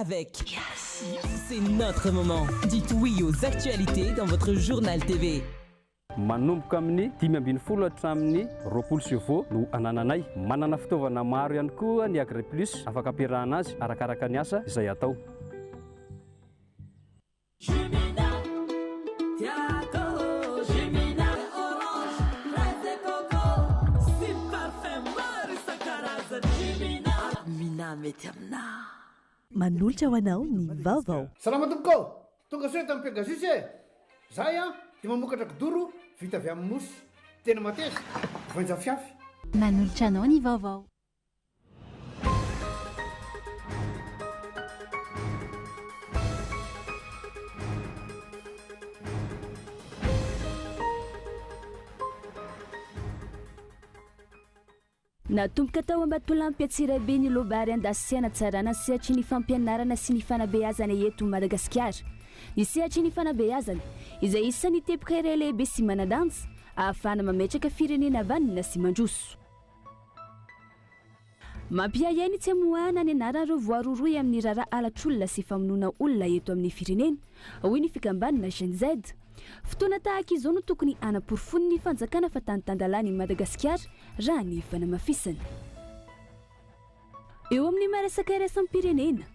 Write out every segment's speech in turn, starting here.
avec. Yes. C'est notre moment. Dites oui aux actualités dans votre journal TV. Manomboka amin'ny 5 hatramin'ny 20 no anananay manana fitaovana maro ihany koa ny Agri Plus afaka ampiarahana azy arakaraka ny asa izay atao. Manolotra ho anao ny vaovao. Salama tompoko, tonga soa tamin'ny Pegasus e. Zahay dia mamokatra kidoro vita avy amin'ny mosy. Tena mateza, voanja fiafy. Manolotra anao ny vaovao. Natomboka tao Ambatolampy Tsirabe ny lobary andasiana tsarana sehatry ny fampianarana sy ny fanabeazana eto Madagasikara. Ny sehatry ny fanabeazana izay isan'ny teboka iray lehibe sy manadanja ahafahana mametraka firenena vanina sy mandroso. Mampiahainy tsy amoahana ny anarana voaroroy amin'ny rara alatr'olona sy famonoana olona eto amin'ny firenena hoy ny fikambanana GNZ. Fotoana tahaka izao no tokony anaporofon'ny ny fanjakana fa tantandalany Madagasikara raha ny fanamafisana. Eo amin'ny maresaka iraisam pirenena,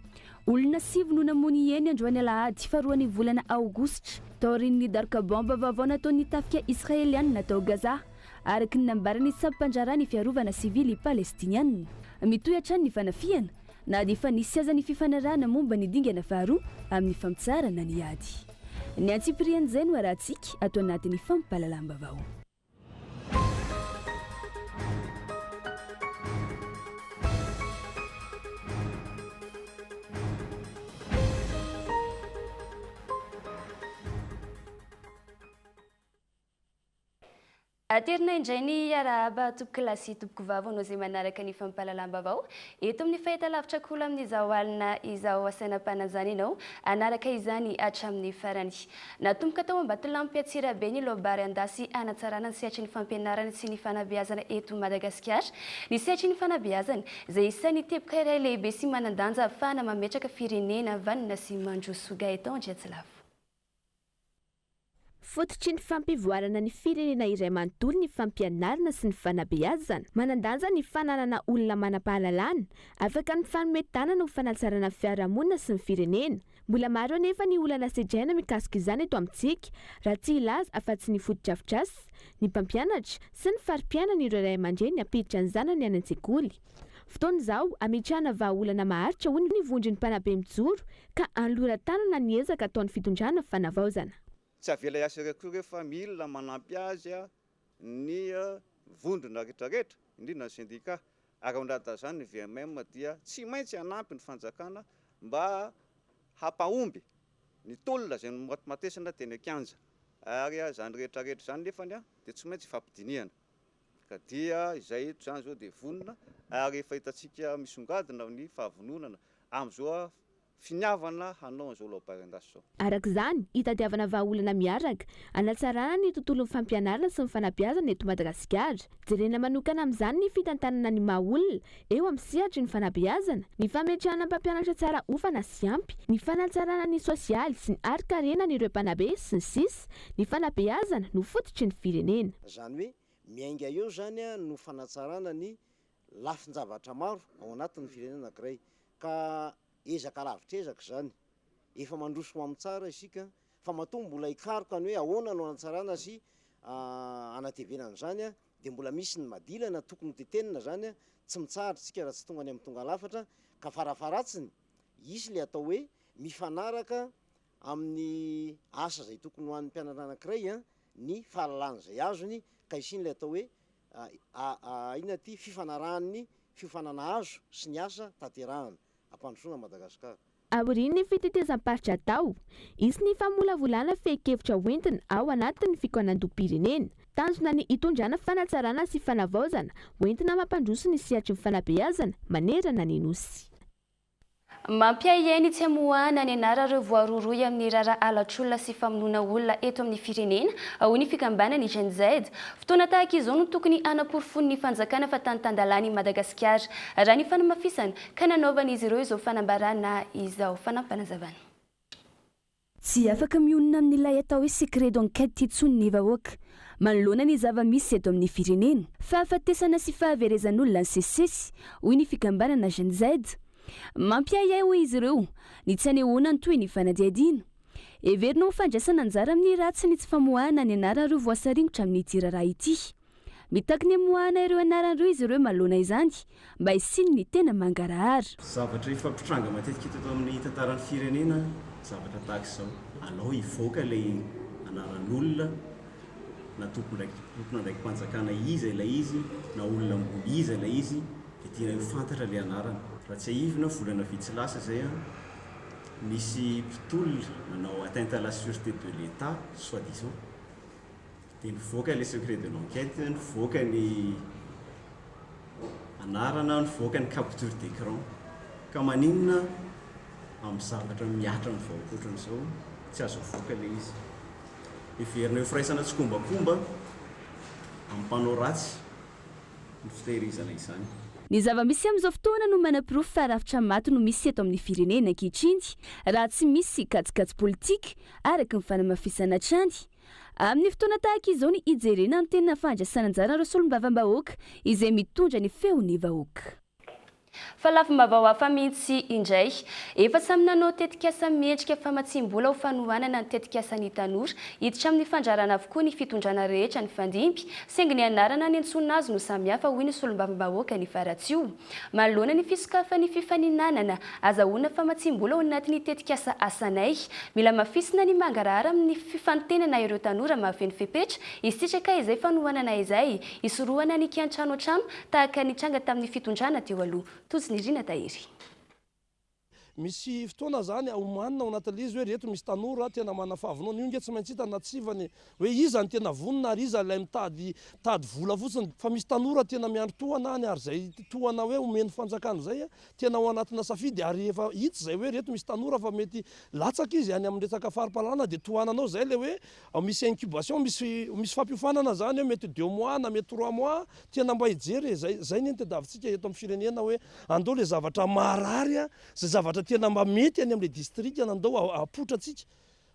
olona 7 no namony eny androany alahady faharoan'ny volana aogositra taorin'ny daroka bomba vaovao nataon'ny tafika israeliana natao Gaza araky ny nambarany sampandrarany fiarovana sivily palestiniana. Mitohy hatrany ny fanafiana na dia fa nisy aza ny fifanarahana momba ny dingana faharoa amin'ny famitsarana ny ady. Ny antsipirian'izay no arahantsika atao anatin'ny fampalalam-bavao. Aterina indray ny arahaba toboko lasy toboko vavo no izay manaraka ny fampalalam-bavao eto amin'ny fahitalavitra kolo amin'izao alina izao asainam-pananjana ianao anaraka izany hatramin'ny farany. Natomboka tao Ambatolampy Tsirabe ny lobary andasy anatsarana ny sehatry ny fampianarana sy ny fanabeazana eto Madagasikara. Ny sehatry ny fanabeazana izay isan'ny teboka iray lehibe sy manandanja ahafahana mametraka firenena vanina sy mandroso Gaëtan Jiatsilavo. Fototry ny fampivoarana ny firenena iray manontolo ny fampianarana sy ny fanabeazana, manandanja ny fananana olona manam-pahalalana, afaka ny fanometanana ho fanatsarana fiarahamonina sy ny firenena. Mbola maro anefa ny olana sedraina mikasika izany eto amintsika, raha tsy ilaza afa-tsy ny foto-drafitrasa, ny mpampianatra sy ny fari-piainana ireo ray aman-dreny hampiditra ny zanany any an-tsekoly. Fotoana izao amitrahana vahaolana maharitra hoy ny vondron'ny mpanabe mijoro ka anloran-tanana ny ezaka ataon'ny fitondrana fanavaozana. Tsy avela asa rehetra fa mila manampy azy ny vondrona rehetrarehetra indrindra ny syndika ary andrata zany ny VMM dia tsy maintsy hanampy ny fanjakana mba hampahomby ny tolona izay matesana teny an-kianja ary zany rehetrarehetra zany nefany dia tsy maintsy fampidinihana ka dia izay eto zany zao dia vonona ary efa hitantsika misongadina ny fahavononana amin'izao finiavana hanao an'izao lobary andasy zao. Araka izany, hitadiavana vahaolana miaraka, anatsarana ny tontolon'ny fampianarana sy ny fanabeazana eto Madagasikara. Jerena manokana amin'izany ny fitantanana ny maha-olona eo amin'ny sehatry ny fanabeazana, ny fametrahana mpampianatra tsara ofana sy ampy, ny fanatsarana ny sosialy sy ny ari-karena ireo mpanabe sy ny sisa, ny fanabeazana no fototry ny firenena. Zany hoe miainga eo zany no fanatsarana ny lafin-javatra maro ao anatin'ny firenena anankiray ka ezaka lavitra ezaka zany efa mandroso amin'ny tsara isika fa matombo mbola hikaroka ny hoe ahoana no anatsarana sy anatevenana zany dia mbola misy ny madilana tokony tetenina zany tsy mitsahatritsika raha tsy tonga any amin'ny tonga lafatra ka farafaratsiny isy le atao hoe mifanaraka amin'ny asa zay tokony ho an'ny mpianatra anankiray ny fahalalana zay azony ka isiny le atao hoe ina ty fifanarahan'ny fifanana azo sy ny asa tanterahana ampandrosoana Madagasikara. Aorian'ny fitetezam-paritra atao, isy ny famolavolana fehi-kevitra hoentina ao anatin'ny fikaonan-dom-pirenena, tanjona ny hitondrana fanatsarana sy fanavaozana hoentina mampandroso ny sehatry ny fanabeazana manerana ny nosy. mampiahiainy tsy amoahana ny anarareo voaroroy amin'ny rara alatr'olona sy famonoana olona eto amin'ny firenena hoy ny fikambanany GNZ. Fotoana tahaka izao no tokony hanaporofon'ny fanjakana fa tany-tandalany Madagasikara raha ny fanamafisana ka nanaovan'izy ireo izao fanambarana izao fanampanazavana. Tsy afaka mionona amin'ilay atao hoe secret d'enquête titsony ny vahoaka manoloana ny zava-misy eto amin'ny firenena fahafatesana sy fahaverezan'olona ny sesesy hoy ny fikambanana GNZ. Mampiahiahy hoy izy ireo ny tsy anehoana ny toy ny fanadihadiana everina ho fandraisana anjara amin'ny ratsy ny tsy famoahana ny anarareo voasaringotra amin'ity raharaha ity. Mitaky ny amoahana ireo anaran'ireo izy ireo manoloana izany mba hisiny ny tena mangarahara. Zavatra ifampitranga matetika eto amin'ny tantaran'ny firenena zavatra tahaka izao. Alao hivoaka ilay anaran'olona na tompona ndraiky mpanjakana iza ilay izy na olona mboly iza ilay izy dia tiana ho fantatra ilay anarana. Raha tsy ahivina volana vitsy lasa zay misy mpitolona nanao atteinte à la sûreté de l'État soi-disant dia nivoaka ilay secret de l'enquête, nivoaka ny anarana, nivoaka ny capture d'écran ka maninona amin'ny zavatra miatra ny vahoaka ohatran'izao tsy azo voaka ilay izy. Everina eo firaisana tsy kombakomba amin'ny mpanao ratsy ny fitehirizana izany. Ny zava-misy amin'izao fotoana no manam-pirofo fa rafitra maty no misy eto amin'ny firenena ankehitriny raha tsy misy katsikatsi politika araka ny fanamafisana trany. Amin'ny fotoana tahaka izao ny ijerena ny tena fandraisana anjara ireo solombavam-bahoaka izay mitondra ny feon'ny vahoaka. Fa lafim-baovao hafa mihitsy indray efa samy nanao tetikasa mendrika famatsim-bola ho fanohanana ny tetikasan'ny tanora hiditra amin'ny fandrarana avokoa ny fitondrana rehetra ny fandimby saingy ny anarana ny antsona azy no samihafa hoy ny solombavam-bahoaka ny faratsio. Manoloana ny fisokafan'ny fifaninanana azahoana famatsim-bola ao anatin'ny tetikasa asanay mila mafisina ny mangarahara amin'ny fifantenana ireo tanora mahafeno fepetra isitraka izay fanohanana izay isorohana ny kiantrano an-trano tahaka ny tranga tamin'ny fitondrana teo aloha. Tosinirina Tahiry. Misy fotoana zany omanina ao anatin'ilay izy hoe reto misy tanora tena manafavonao io nge tsy maintsy hita natsivany hoe iza ny tena vonona ary iza ilay mitady vola fotsiny fa misy tanora tena miandro tohana any ary zay tohana hoe omeny fanjakana zay tena ao anatina safidy ary efa hitsy zay hoe reto misy tanora fa mety latsaka izy any amin'ny resaka fari-palalana dia tohananao zay le hoe misy incubation misy fampiofanana zany hoe mety 2 mois na mety 3 mois tena mba hijery zay ny tedavitsika eto amin'ny firenena hoe andao le zavatra marary zay zavatra tena mba mety any amin'ilay district nandao apotratsika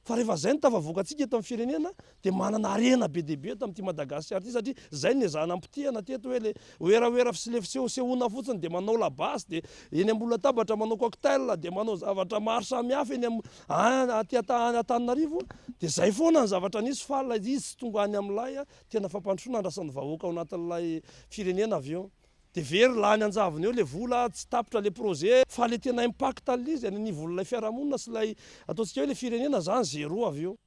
fa rehefa zay ny tafavoakatsika eto amin'ny firenena dia manana arena be dia be eto amin'ity Madagasikara ity satria zay ny zana ampitihana teto hoe le oeraoera fisehosehoana fotsiny dia manao labasy dia eny ambony latabatra manao cocktail dia manao zavatra maro samihafa eny aty Antananarivo dia zay foana ny zavatra nisy fa izy tsy tonga any amin'ilay tena fampandrosoana andrasan'ny vahoaka ao anatin'ilay firenena avy eo. Dia very lany anjavony eo le vola tsy tapitra le projet fa le tena impact izy any ny volon'ilay fiarahamonina sy ilay ataontsika hoe le firenena zany zéro avy eo.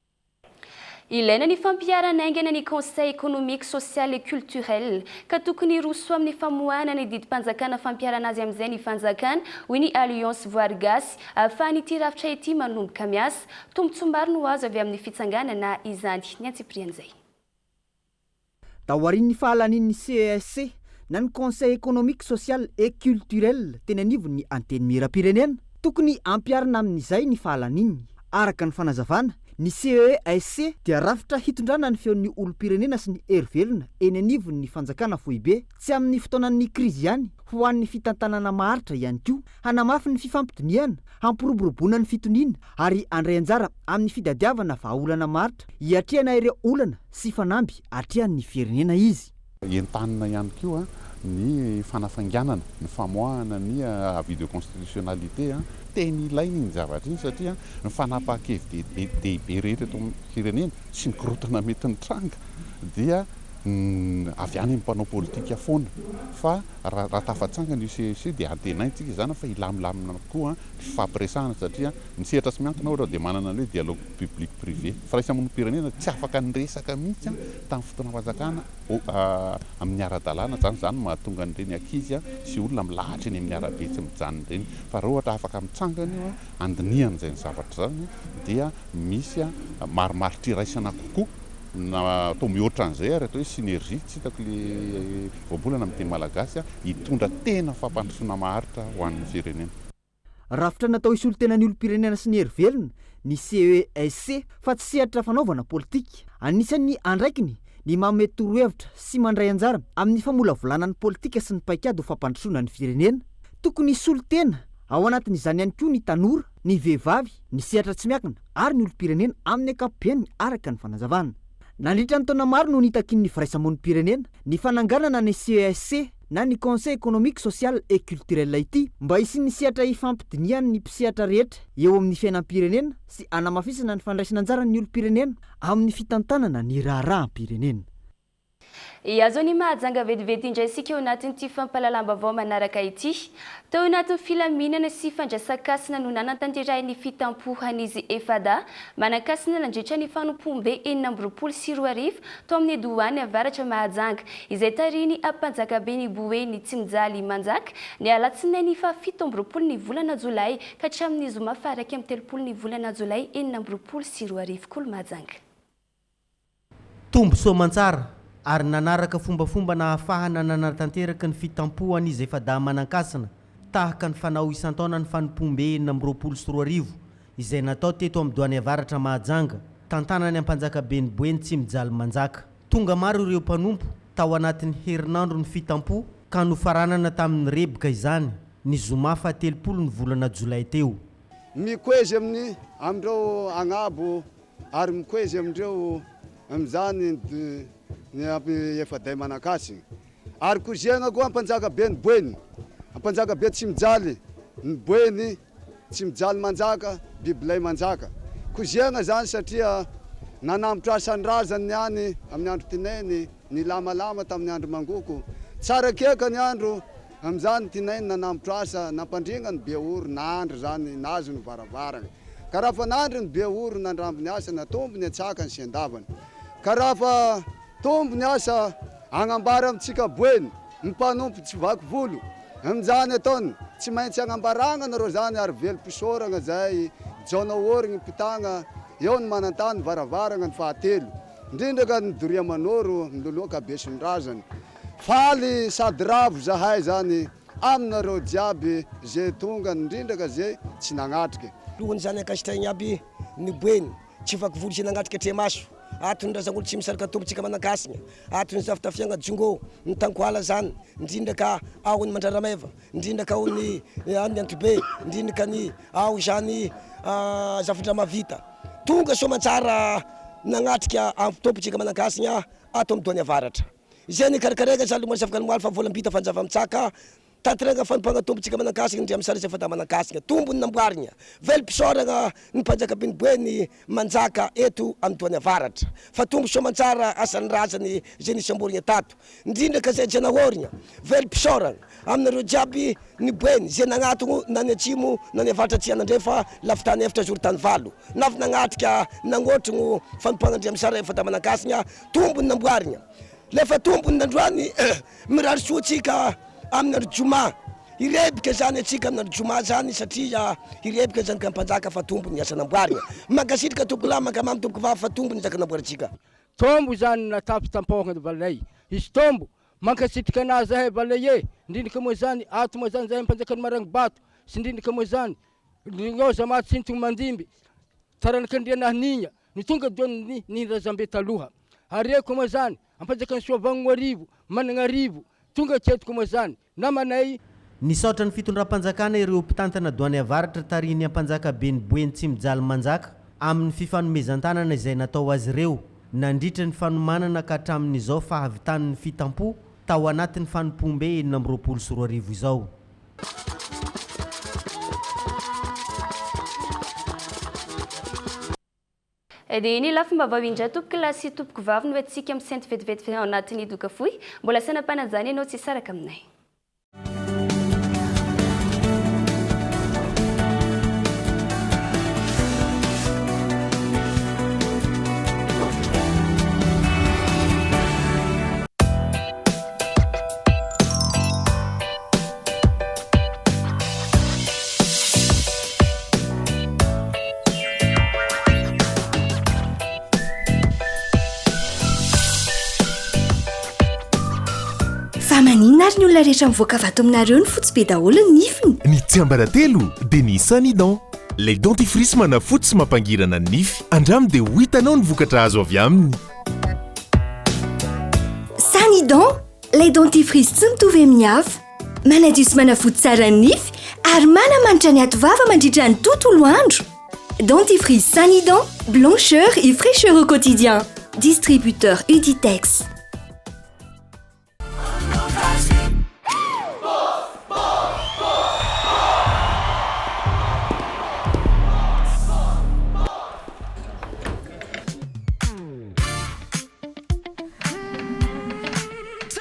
Ilaina ny fampiarana aingana ny conseil économique, social et culturel ka tokony roso amin'ny famoahana ny didim-panjakana fampiarana azy amin'izay ny fanjakana hoy ny Alliance Voary Gasy ahafahany ity rafitra ity manomboka miasa tombontsombary no azo avy amin'ny fitsanganana izany ny antsiprian'izay. Taorian'ny fahalaniny CESC na ny conseil économique, social et culturel teny anivony anteny miram-pirenena tokony ampiarina amin'izay ny fahalaniny araka ny fanazavana ny CESC dia rafitra hitondrana ny feon'ny olom-pirenena sy ny hery-velona eny anivon'ny fanjakana foibe tsy amin'ny fotoanan'ny krizy ihany ho an'ny fitantanana maharitra ihany koa hanamafy ny fifampitoniana hampiroboroboana ny fitoniana ary andray anjara amin'ny fidadiavana vahaolana maharitra hiatriana ireo olana sy fanamby atrian'ny firenena izy. Entanina ihany koa ny fanafanganana ny famoahana ny avis de constitutionnalité teny ilainy ny zavatra iny satria ny fanapahan-kevy dehibe rehetra eto amin'ny firenena sy ny korotana mety ny tranga dia avy any mpanao politika foana fa raha tafatsangana io CEC dia antenaintsika izany fa ilamilamina koa fifampiresahana satria misehatra sy miankina ohatra dia manana hoe dialogue public privé fa raha isamon'nom-pirenena tsy afaka nyresaka mihitsy tamin'ny fotoana fanjakana amin'ny ara-dalàna zany mahatonga n'ireny ankizy sy olona milahatra eny amin'ny arabe tsy mijanona ireny fa raha ohatra afaka mitsangana io andiniana izay ny zavatra zany dia misy maromaro triraisana kokoa na atao mihoatra an'izay ary atao hoe synergie tsy hitako le voabolana amin'ny teny malagasy hitondra tena fampandrosoana maharitra ho an'ny firenena. rafitra natao isolo tena ny olom-pirenena sy ny hery-velona ny CESC fa tsy sehatra fanaovana politika. Anisan'ny andraikiny ny manome torohevitra sy mandray anjara amin'ny famolavolanan'ny politika sy ny paikady ho fampandrosoana ny firenena. Tokony isolo tena ao anatin'izany ihany koa ny tanora, ny vehivavy, ny sehatra tsy miakina ary ny olom-pirenena amin'ny ankapobeny araka ny fanazavana. Nandritra ny taona maro no nitakin'ny firaisamonim-pirenena ny fananganana ny CESC na ny Conseil économique, social et culturel ity mba isian'ny sehatra ifampidiniany ny mpisehatra rehetra eo amin'ny fiainam-pirenena sy anamafisana ny fandraisana anjara ny olom-pirenena amin'ny fitantanana ny raharaham-pirenena. Azo ny mahajanga vetivety indray isika eo anatin'ity fampahalalam-baovao manaraka ity. Tao anatin'ny filaminana sy fandraisakasina no nanatanterahin'ny fitampohan'izy EFADA manakasina nandritra ny fanompoam-be 420 tao amin'ny douane avaratra mahajanga izay tariny ampanjakabeny Boeny Tsimjaly Manjaka ny alatsinainy fa 17 ny volana Jolay ka hatramin'ny zoma faraka amin'ny 30 ny volana Jolay 420 kolo mahajanga. Tombo soamantsara ary nanaraka fombafomba nahafahana nanatanteraka ny fitampohan'izy EFADA manankasina tahaka ny fanao isan-taona ny fanompoam-be 420 izay natao teto amin'ny douane avaratra mahajanga tantanany ampanjakabeny Boeny Tsimjaly Manjaka. Tonga maro ireo mpanompo tao anatin'ny herinandro ny fitampo ka nofaranana tamin'ny rebika izany ny zoma fa 30 ny volana Jolay teo. Mikoezy amindreo agnabo ary mikoezy amindreo amizany ny EFADA manakasina ary kozegna koa ampanjakabeny Boeny, ampanjakabe Tsimjaly, ny Boeny Tsimjaly Manjaka, Bibilay Manjaka. Kozegna zany satria nanambotra asan'ny razany niany amin'ny andro tinainy, ny lamalama tamin'ny andro mangoko. Tsara keka ny andro amizany tinainy nanambotra asa nampandringa ny Beory nandro zany nazo ny varavarana. Karaha nandro ny Beory nandrambo ny asa natombo ny atsaka ny siandavana. Karaha tombo ny asa agnambara amintsika Boeny mimpanompo tsy vaky volo amizany ataony tsy maintsy agnambarana nareo zany ary velo pisoragna zay jaona origny pitagna eo ny manantany varavarana ny fahatelo indrindra ka ny Doria Manoro miloloaka besony razany faly sady ravo zahay zany aminareo jiaby zay tonga indrindra ka zay tsy nagnatrika lohany zany akasitraigny aby ny Boeny tsy vaky volo sy nagnatrika tremaso atony razan'olo tsy misaraka tombotsika manakasina atony zavitafiagna jongo ny tankoala zany indrindra ka ao ny mandrarameva indrindra ka ao ny Antibe indrindra ka ny ao zany zavatra mavita tonga soamantsara nagnatrika tombotsika manakasina ato amin'ny douane avaratra izay ny karakaraiky zany lomany zavaka nymoaly fa volambita fanjava mitsaka tatragna fanompagna tombotsika manakasina ndry amin'ny sarasa EFADA manakasina tombony namboarigna velo pisoragna ny mpanjakabeny Boeny Manjaka eto amin'ny douane avaratra fa tombo soamantsara asan'ny razany zay nisamborigna tato indrindra ka zay janahorigna velo pisoragna aminareo jiaby ny Boeny zay nagnatogno na ny atsimo na ny avaratra tsy anandray fa lafitany efatra zoro tany valo navy nagnatrika nagnotrogno fanompagna ndry amin'ny sara EFADA manakasina tombony namboarigna lefa tombony nandroany mirary soatsika amin'ny andro joma irebika zany atsika amin'ny andro joma zany satria irebika zany ka mpanjaka fa tombony asa namboarigna makasitrika tomboky lahy makamamy tomboky vavy fa tombony zaka namboarantsika tombo zany natapitampahana valay izy tombo mankasitrika anazy zahay valay indrindrika moa zany ato moa zany zahay mpanjakany Marangny Bato sy indrindrika moa zany nyoza maty sintogny mandimby taranakandrianahy nigna ny tonga diony ny razambe taloha areko moa zany ampanjakany Soavagny arivo managna arivo tonga ketiko moa zany namanay nisaotra ny fitondram-panjakana ireo mpitantana douane avaratra tariny ampanjakabeny Boeny Tsimjaly Manjaka amin'ny fifanomezan-tanana izay natao azy ireo nandritra ny fanomanana ka hatramin'izao fahavitan'ny fitampo tao anatin'ny fanompoam-be 420 izao. Dia ny lafim-baovao indray tompoko lasy tompoko vavy no etsika amin'ny sainty vetivety ao anatin'ny doka foy mbola sanam-panajany ianao tsy saraka aminay. ary ny olona rehetra mivoaka vato aminareo ny fotsy be daholo ny nifiny. Ny tsiambaratelo dia ny Sanidon. Lay dentifrice manafotsy sy mampangirana ny nify. Andramo dia ho hitanao ny vokatra azo avy aminy. Sanidon, lay dentifrice tsy mitovy amin'ny hafa. Manadio sy manafotsy tsara ny nify ary manamanitra ny atovava mandritra ny tontolo andro. Dentifrice Sanidon, blancheur et fraîcheur au quotidien. Distributeur Uditex.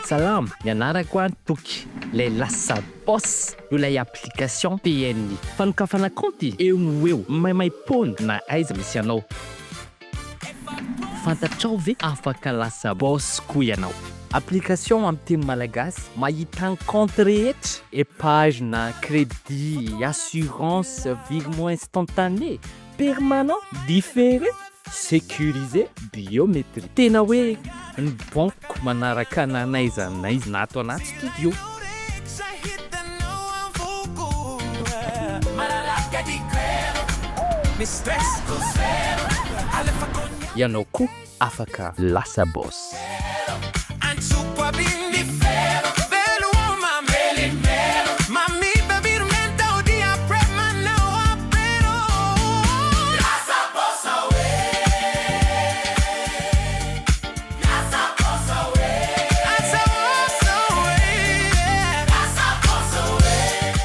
Salam, mianarako any toky lay lasa boss io lay application PNI. Fanokafana compte eo no eo maimai-pony na aiza misy anao. Fantatrao ve afaka lasa boss koa ianao. Application amin'ny teny malagasy mahita ny compte rehetra, épage na crédit, assurance, virement instantané, permanent, différé, sécurisé, biométrie. Tena hoe ny banque manaraka nanaiza naiza na ato anaty studio. Ianao koa afaka lasa boss.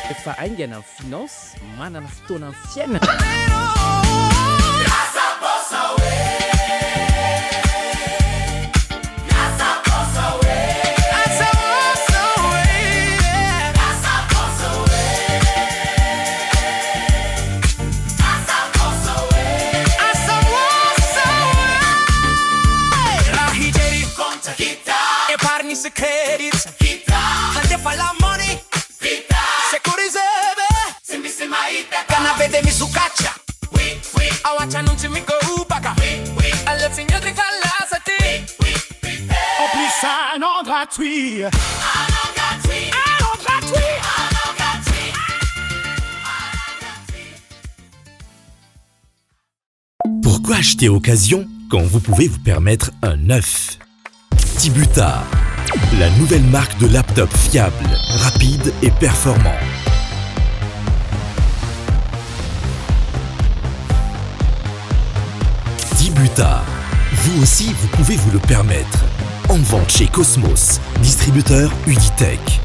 Efa aingana amin'ny finance, manana fotoana amin'ny fiainana. Pourquoi acheter occasion quand vous pouvez vous permettre un neuf? Tibuta, la nouvelle marque de laptop fiable, rapide et performant. Tibuta, vous aussi vous pouvez vous le permettre. En vente chez Cosmos, distributeur Uditech.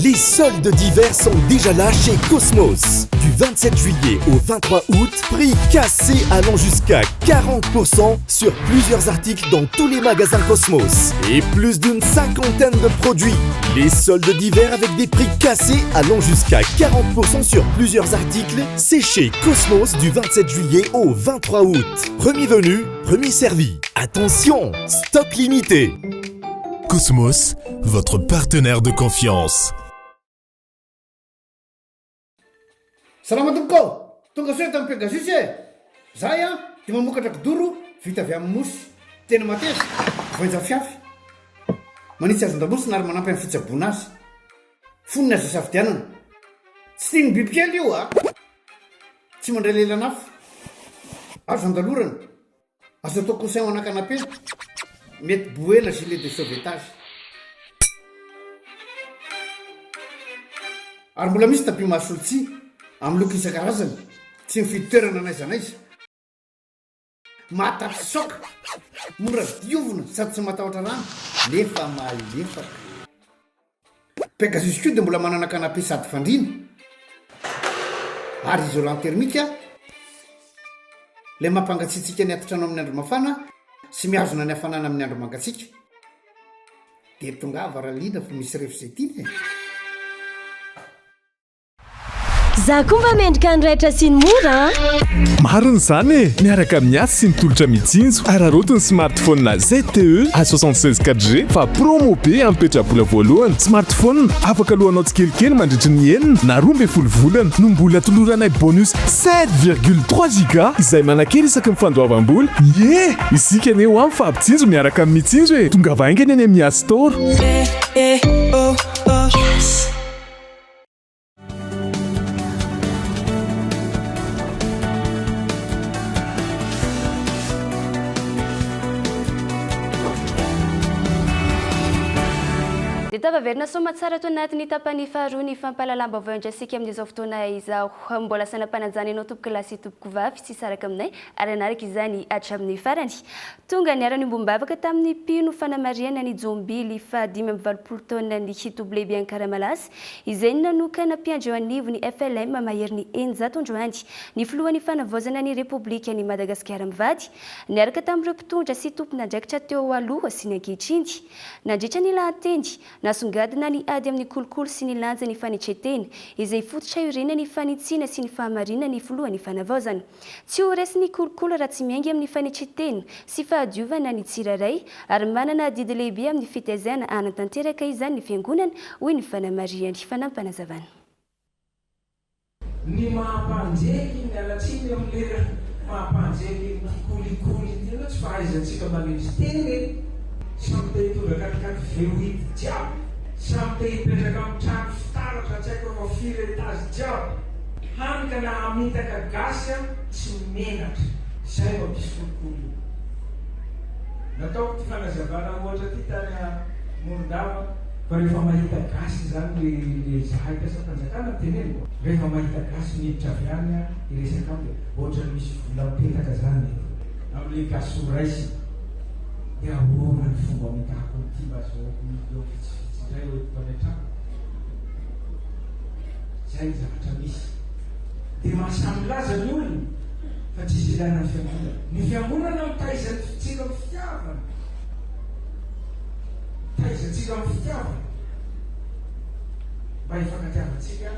Les soldes d'hiver sont déjà là chez Cosmos. Du 27 juillet au 23 août, prix cassé allant jusqu'à 40% sur plusieurs articles dans tous les magasins Cosmos. Et plus d'une cinquantaine de produits. Les soldes d'hiver avec des prix cassés allant jusqu'à 40% sur plusieurs articles, c'est chez Cosmos du 27 juillet au 23 août. Premier venu, premier servi. Attention, stock limité. Cosmos, votre partenaire de confiance. Salama tompoko, tonga soa tamin'ny Pegasus e. Zahay dia mamokatra kidoro vita avy amin'ny mosy. Tena mateza, voenja fiafy. Manitsy azon-damosina ary manampy amin'ny fitsaboana azy. Fonina azo safidianana. Tsy tiany bibikely io tsy mandray lelana hafa. Azo andalorana. Azo atao coussin ao anakanapé. Mety boela gilet de sauvetage. Ary mbola misy tapis mahasolotsia amin'ny loko isan-karazany, tsy mifidy toerana n'aiza n'aiza. Mahatapy soka, mora diovina sady tsy matahotra rano, nefa malefaka. Pegasus koa dia mbola manana canapé sady fandriana. Ary isolant thermique, ilay mampangatsiatsika ny atotrano amin'ny andro mafana sy mihazona ny hafanana amin'ny andro mangatsiaka. Dia tonga varaliana fa misy refo izay tiana. za koa mba mendrika nyraitra sy ny mora mariny zany e miaraka amin'ny asy sy nitolotra mitsinjo ararotiny smartphone ZTE A76 4G fa promo be ampetrabola voalohany smartphone afaka lohanao tsikelikely mandritry ny enina na 12 volana no mbola toloranay bonus 7,3 giga izay manakely isaky mifandoavam-bola ye isika ane ho amin'ny fampitsinjo miaraka amin'ny mitsinjo e tonga vaingany any amin'ny App Store Tavaverina soma tsara to anatin'ny tapany faharoa ny fampalalambavao andrasika amin'izao fotoana izao mbola sanampananjana ianao tompoko lasy tompoko vavy sy saraka aminay ary anaraka izany hatramin'ny farany tonga niarany mbombavaka tamin'ny mpino fanamariana ny jombily fa 520 taona ny hitobo lehibe ankaramalasy izay nanokana mpiandro anivony FLM mahery ny 100 androany ny filohan'ny fanavaozana ny Repoblika ny Madagasikara mivady niaraka tamin'ireo mpitondra sy tompon'andraikitra teo aloha sy ny ankehitriny nandritra ny lahateny nasongadina ny ady amin'ny kolokolo sy ny lanja ny fanitreteny izay fototra iorena ny fanitsiana sy ny fahamarina ny filohan'ny fanavaozana tsy ho resy ny kolokolo raha tsy miaingy amin'ny fanitreteny sy fahadiovana ny tsiraray ary manana didy lehibe amin'ny fitaizana anatanteraka izany ny fiangonana hoy ny fanamariany fanampanazavana ny mahampanjeky ny alatsiny amin'le mahampanjeky ny kolikoly tena tsy fahaizantsika manisy teny samy te hitondra katikati verohity jiaby samy te hipetraka amin'ny trano fitaratra tsy haiko fa firy etazy jiaby hanika na hamitaka gasy tsy menatra izay mampisy kolokolo nataoko ty fanazavana ohatra ty tany Morondava fa rehefa mahita gasy zany le zahay mpiasa fanjakana teneny rehefa mahita gasy miditra avy any iresaka aminy ohatra misy vola mipetaka zany amin'le gasy raisy dia ahoana ny fomba mitako ty mba azoako eo fitsifitsindray eo etompanyatrano zay ny zavatra misy dia mahasamy laza ny olona fa tsisy ilana ny fiangonana mitaizantsika amin'ny fitiavana taizantsika amin'ny fitiavana mba hifankatiavantsika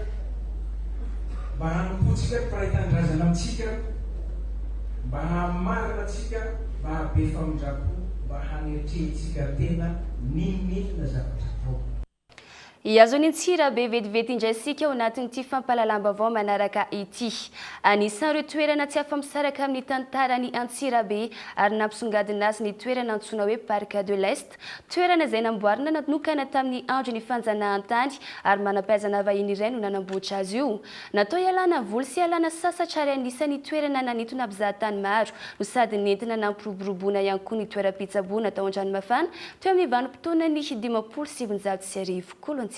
mba hanompotsika ny fahitandrazana amintsika mba hamarina atsika mba habe famondrako mba hanetrehitsika tena ninina zavatra atao Iazo ny tsira be vetivety indraisika ao anatin'ity fampalalambavao manaraka ity. Anisan'ireo toerana tsy afa-misaraka amin'ny tantara ny Antsirabe ary nampisongadina azy ny toerana antsoina hoe Parc de l'Est. Toerana izay namboarina nanokana tamin'ny andro ny fanjanahantany ary manam-pahaizana vahiny iray no nanamboatra azy io. Natao ialana voly sy ialana sasatra ary anisan'ny toerana nanintona mpizahatany maro no sady nentina nampiroboroboana ihany koa ny toeram-pitsaboana tao Andranomafana teo amin'ny vanim-potoana ny 570 kolontsirabe.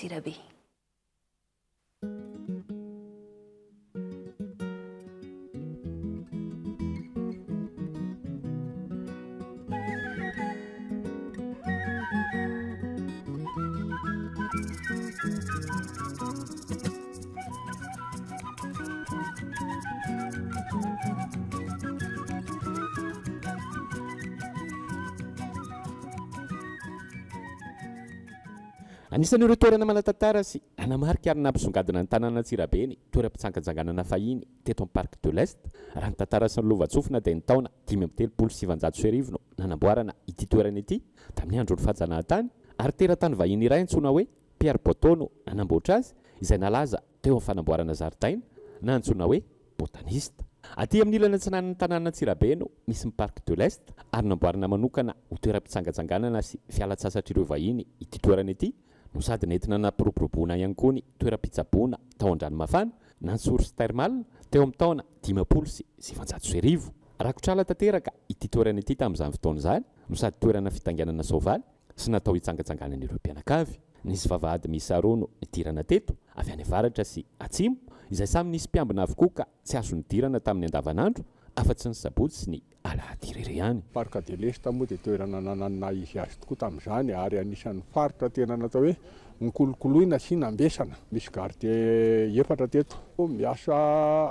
Anisan'ireo toerana manatantara sy anamarika ary nampisongadina ny tanàna Antsirabe ny toeram-pitsangatsanganana fahiny teto amin'ny Parc de l'Est. Raha ny tantara sy ny lovatsofina dia ny taona 577 no nanamboarana ity toerana ity tamin'ny andron'ny fanjanahantany ary teratany vahiny iray antsoina hoe Pierre Boton no nanamboatra azy izay nalaza teo amin'ny fanamboarana zaridaina na antsoina hoe botanista. Aty amin'ny ilana antsinan'ny tanàna Antsirabe no misy ny Parc de l'Est ary namboarina manokana ho toeram-pitsangatsanganana sy fialan-tsasatra ireo vahiny ity toerana ity. No sady nentina nampiroboroboana ihany koa ny toeram-pitsaboana tao Andranomafana na ny source thermale teo amin'ny taona 570. Rakotrala tanteraka ity toerana ity tamin'izany fotoana izany no sady toerana fitanganana soavaly sy natao hitsangatsanganan'ireo mpianakavy. Nisy vavahady miisa roa no nidirana teto avy any avaratra sy atsimo izay samy nisy mpiambina avokoa ka tsy azo nidirana tamin'ny andavanandro afa-tsy ny sabotsy sy ny alahady irery ihany. Parc de l'Est moa dia toerana nananana izy azy tokoa tamin'izany ary anisan'ny faritra tena natao hoe nikolokoloina sy nambesana. Misy gardien 4 teto miasa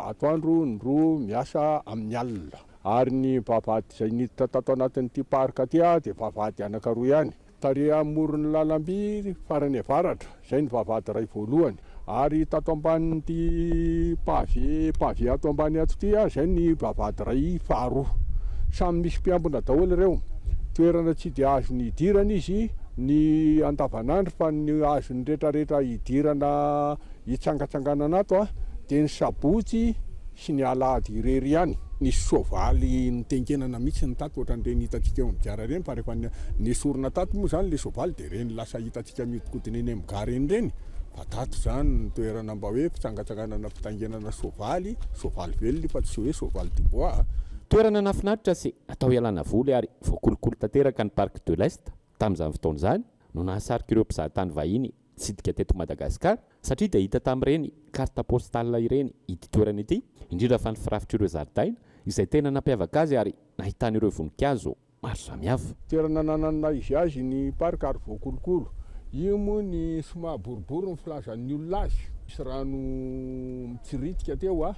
atoandro, ny roa miasa amin'ny alina ary ny vavahady izay niditra tato anatin'ity parc ty dia vavahady anankiroa ihany. Tarehy amoron'ny lalam-by farany avaratra, izay ny vavahady iray voalohany ary tato ambanin'ity pavie ato ambany ato ty zay ny vavady ray faharoa samy misy mpiambina daholo ireo toerana tsy dia azony idirana izy ny andavanandro fa ny azony rehetrarehetra idirana hitsangatsanganana ato dia ny sabotsy sy ny alahady irery ihany ny soavaly nitengenana mihitsy ny tato ohatran'ireny hitatsika eo midiara reny fa rehefa ny sorona tato moa zany le soavaly dia reny lasa hitatsika miodikodina eny amin'ny gare eny reny fa tato zany ny toerana mba hoe mpitsangatsanganana mpitangenana soavaly velona fa tsy hoe soavaly dubois. Toerana nafinaritra sy atao ialana voly ary voakolokolo tanteraka ny Parc de l'Est tamin'izany fotoana izany no nahasarika ireo mpizahatany vahiny tsidika teto Madagasikara satria dia hita tamin'ireny carte postale ireny ity toerana ity indrindra fa ny firafitra ireo zaridaina izay tena nampiavaka azy ary nahitana ireo voninkazo maro samihafa. Toerana nanana izy azy ny parc ary voakolokolo io moa ny somary boribory ny filazan'ny olona azy misy rano mitsiritika teo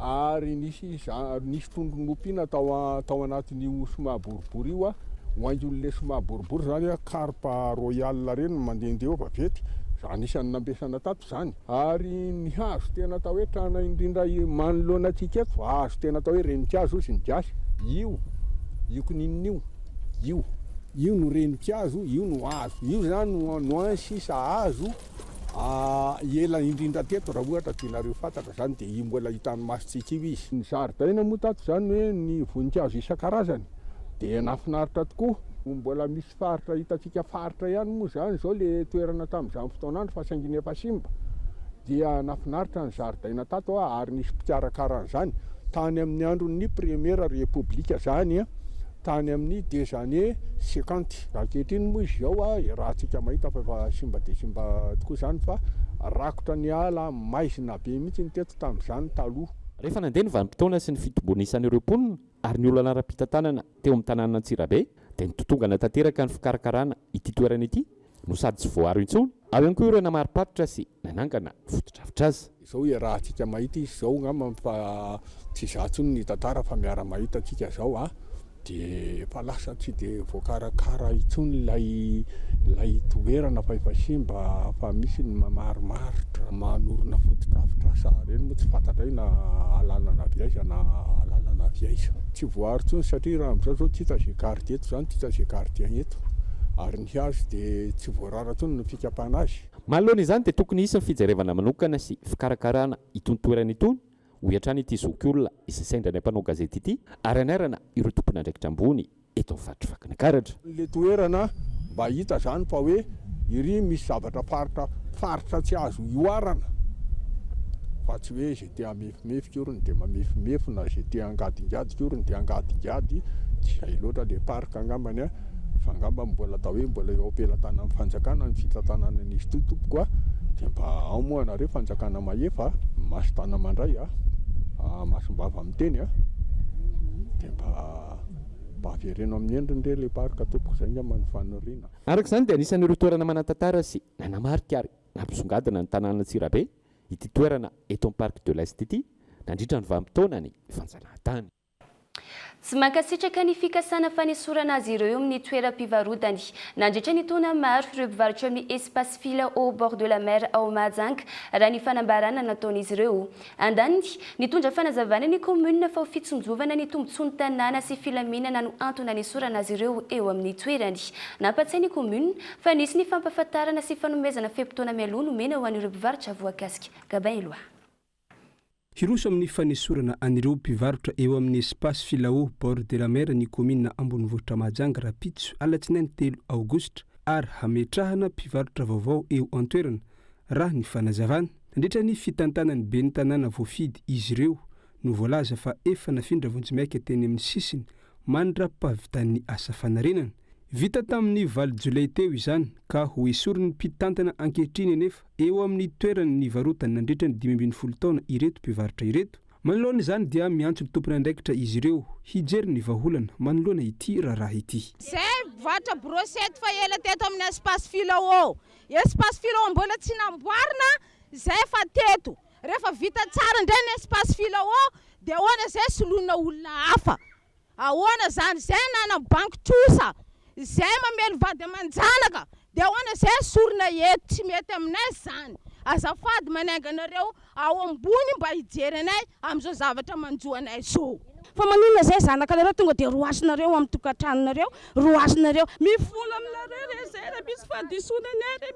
ary nisy trondron'ompiana tao anatin'io somary boribory io hoaingy olon'le somary boribory zany carpe royal reny mandehandeha eo vavety zany isan'ny nambesana tato zany ary ny hazo tena atao hoe trana indrindra manoloana atsika eto hazo tena atao hoe renikazo sy ny gasy io kininina io no renikazo io no hazo io zany no ansisa hazo ela indrindra teto raha ohatra tianareo fantatra zany dia io mbola hitany masitsika io izy. Ny zaridaina moa tato zany hoe ny voninkazo isan-karazany dia nafinaritra tokoa mbola misy faritra hitatsika faritra ihany moa zany zao le toerana tamin'izany fotoanandro fa saingy efa simba dia nafinaritra ny zaridaina tato ary nisy mpikarakara tany amin'ny andron'ny première république zany tany amin'ny des années 50 ankehitriny moa izy zao rahantsika mahita fa efa simba dia simba tokoa zany fa rakotra ny ala maizina be mihitsy ny teto tamin'izany taloha. Rehefa nandeha ny vanim-potoana sy ny fitombona isan'ireo mponina ary ny olona ara-pitantanana teo amin'ny tanàna Antsirabe dia nitotongana tanteraka ny fikarakarana ity toerana ity no sady tsy voaro intsony ao ihany koa ireo namariparitra sy nanangana fotodrafitra azy. Izao hoe rahantsika mahita izy zao ngamba fa tsy zatsony ny tantara fa miara mahita atsika zao dia fa lasa tsy dia voakarakara intsony lay toerana fa efa simba fa misy ny mamarimaritra manorona fotodrafitra asa reny moa tsy fantatra hoe na alalana viaiza na alalana viaiza tsy voaro intsony satria raha amin'izao zao tsy hita zay quartier eto zany tsy hita zay quartier eto ary ny hazo dia tsy voarara intsony no fikapana azy. Manoloana izany dia tokony hisy ny fijerevana manokana sy fikarakarana itony toerana itony ho hatrany ity zokiolona izay sendra ny mpanao gazety ity ary anairana ireo tompona andraikitra ambony eto amin'ny faritra Vakinakaratra. Le toerana mba hita zany fa hoe iry misy zavatra faritra tsy azo ioarana fa tsy hoe zay tia mefimefika orony dia mamefimefy na zay tia angadingadika orony dia angadingady tsy hay loatra le parc angambany fa ngamba mbola atao hoe mbola eo ampelantanana amin'ny fanjakana ny fitantanana n'izy ity tompoko dia mba ao moa anareo fanjakana mahefa masotana mandray masombava amin'ny teny dia mba avereno amin'ny endriny re le parc tompoko zay ngamba ny fanoriana. Araka izany dia anisan'ireo toerana manatantara sy nanamarika ary nampisongadina ny tanàna Antsirabe ity toerana eto amin'ny Parc de l'Est ity nandritra ny vanim-potoana ny fanjalahantany. Tsy mankasitraka ny fikasana fanesorana azy ireo amin'ny toeram-pivarotany. Nandritra ny taona maro ireo mpivarotra amin'ny espace fila au bord de la mer ao Mahajanga raha ny fanambarana nataon'izy ireo. Andaniny nitondra fanazavana ny commune fa ho fitsonjovana ny tombontsoan'ny tanàna sy filaminana no antony hanesorana azy ireo eo amin'ny toerany. Nampatsiahy ny commune fa nisy ny fampahafantarana sy fanomezana feim-potoana mialoha nomena ho an'ireo mpivarotra voakasika. Gabain Loa. Hiroso amin'ny fanesorana an'ireo mpivarotra eo amin'ny espace filao bord de la mer ny commune Ambonivohitra Mahajanga Rapitso alatsinainy 3 aogositra ary hametrahana mpivarotra vaovao eo an-toerana raha ny fanazavana nandritra ny fitantanany be ny tanàna voafidy izy ireo no voalaza fa efa nafindra vonjimaiky teny amin'ny sisiny mandra-pahavitan'ny asa fanarenana. Vita tamin'ny valo jolay teo izany ka ho esoriny mpitantana ankehitriny anefa eo amin'ny toerany ny varotany nandritra ny 20 taona ireto mpivarotra ireto. Manoloana izany dia miantso ny tompony andraikitra izy ireo hijery ny vaholana manoloana ity raharaha ity. Zay mivarotra brochette fa ela teto amin'ny espace filao. Espace filao mbola tsy namboarina zay fa teto. Rehefa vita tsara indray ny espace filao dia ahoana zay solona olona hafa. Ahoana zany zay nana banky trosa. Zay mamelo vady amanjanaka dia ahoana zay sorona eto tsy mety aminay zany. azafady mananganareo ao ambony mba hijery anay am'izao zavatra manjoanay zao fa manina zay zanakanareo tonga de roasinareo amin'ny tokantranonareo roasinareo mifona aminareo re zay raha misy fahadisonanay re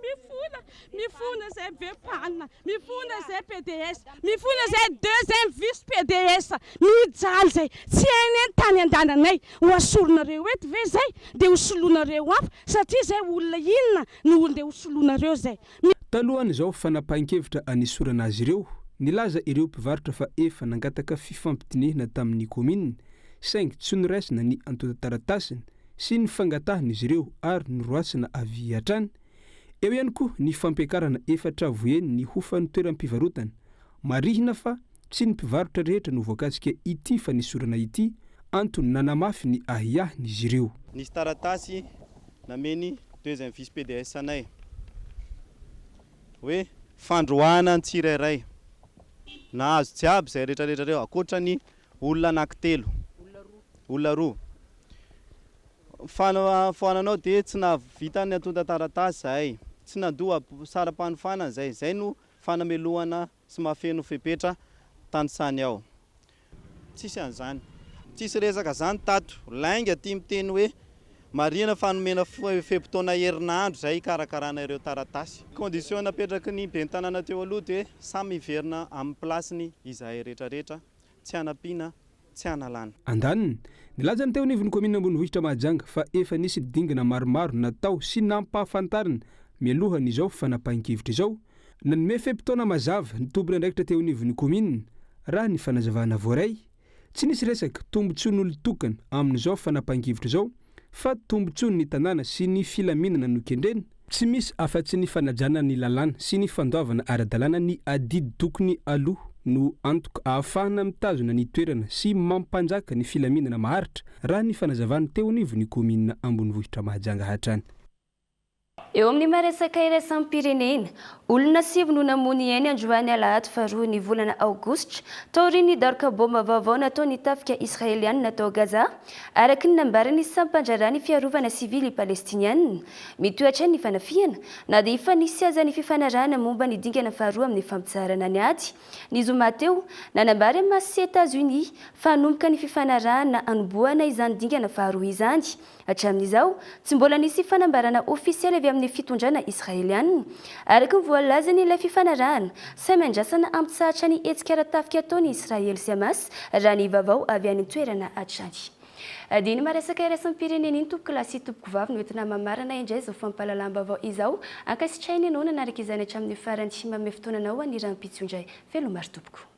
mifona zay vepanina mifona zay PDS mifona zay deuxième vice PDS mijaly zay tsy haineny tany andananay ho asoronareo eto ve zay de hosolonareo afa satria zay olona inona ny olona de hosolonareo zay talohan' izao fanapahan-kevitra anisorana azy ireo nilaza ireo mpivarotra fa efa nangataka fifampidinihina tamin'ny komina saingy tsy noraisina ny antota-taratasiny sy ny fangatahana izy ireo ary noroasina avy hatrany eo ihany koa ny fampiakarana efatra voeny ny hofan'ny toeram-pivarotana marihina fa tsy ny mpivarotra rehetra no voakatsika ity fa nisorana ity antony nanamafy ny ahiahiny izy ireo nisy taratasy nameny deuxième vice PDS anay hoe fandroana ny tsirairay nahazo jiaby zay rehetrarehetra reo akoatrany olona anankitelo olona roa fananao de tsy navitany atonta taratasy zahay tsy nandoa sara-panofanana zay no fanamelohana sy mahafeno fepetra tany ao tsisy an'izany tsisy resaka zany tato lainga ty miteny hoe marina fanomena fepotona herinandro zay karakarana ireo taratasy condition napetraky ny ben'ny tanàna teo aloha de samy hiverina amin'ny plasiny izahay rehetrarehetra tsy hanampiana tsy hanalana andaniny nilazany teo nivon'ny komina ambonivohitra Mahajanga fa efa nisy dingana maromaro natao sy nampahafantarina mialohany izao fanapahan-kevitra izao nanome fepotona mazava ny tombony andraikitra teo nivon'ny komina raha ny fanazavana voaray tsy nisy resaka tombontsoan'olo tokana amin'izao fanapahan-kevitra izao fa tombontsoany ny tanàna sy ny filaminana no kendrena tsy misy afa-tsy ny fanajana ny lalàna sy ny fandoavana ara-dalàna ny adidy tokony aloha no antoka ahafahana mitazona ny toerana sy mampanjaka ny filaminana maharitra raha ny fanazavana teo nivon'ny komina ambonivohitra Mahajanga hatrany eo amin'ny maresaka iraisam pirenena olona 7 no namony eny androany alahady faharoa ny volana aogositra taoriny daroka bomba vaovao natao ny tafika israeliana natao Gaza araky ny nambarany sampandrarany fiarovana sivily palestiniana mitohatra ny fanafihana na dia efa nisy aza ny fifanarahana momba ny dingana faharoa amin'ny fampitsarana ny ady ny zoma teo nanambary masy États-Unis fanomboka ny fifanarahana anomboana izany dingana faharoa izany hatramin'izao tsy mbola nisy fanambarana ofisialy avy amin'ny fitondrana israeliana araky ny voalazany ilay fifanarahana samy andrasana ampitsahatra ny hetsika ara-tafika ataony Israely sy Hamas raha ny vaovao avy any toerana hatrany adiny maresaka iraisam pirenena iny tompoko lasy tompoko vavy no entina mamarana indray zao fampahalalam-baovao izao ankasitrainy ianao nanaraka izany hatramin'ny farany tsy mame fotoananao aniram-pitso indray velomary tompoko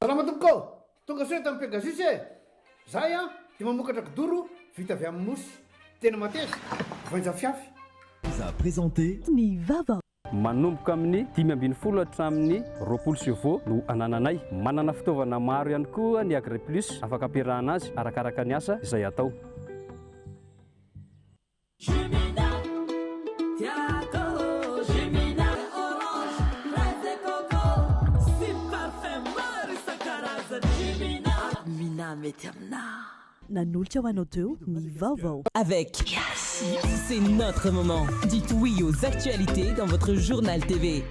Salama tompoko tonga soa tamin'ny Pegasus zahay dia mamokatra kidoro vita avy amin'ny mosy tena mateza voanja fiafy za présenté ny vava manomboka amin'ny 520 hatramin'ny 20 no anananay manana fitaovana maro ihany koa ny Agri Plus afaka ampiarahana azy arakaraka ny asa izay atao nanolotra ho anao teo ny vaovao avec Cassie. C'est notre moment. Dites oui aux actualités dans votre journal TV.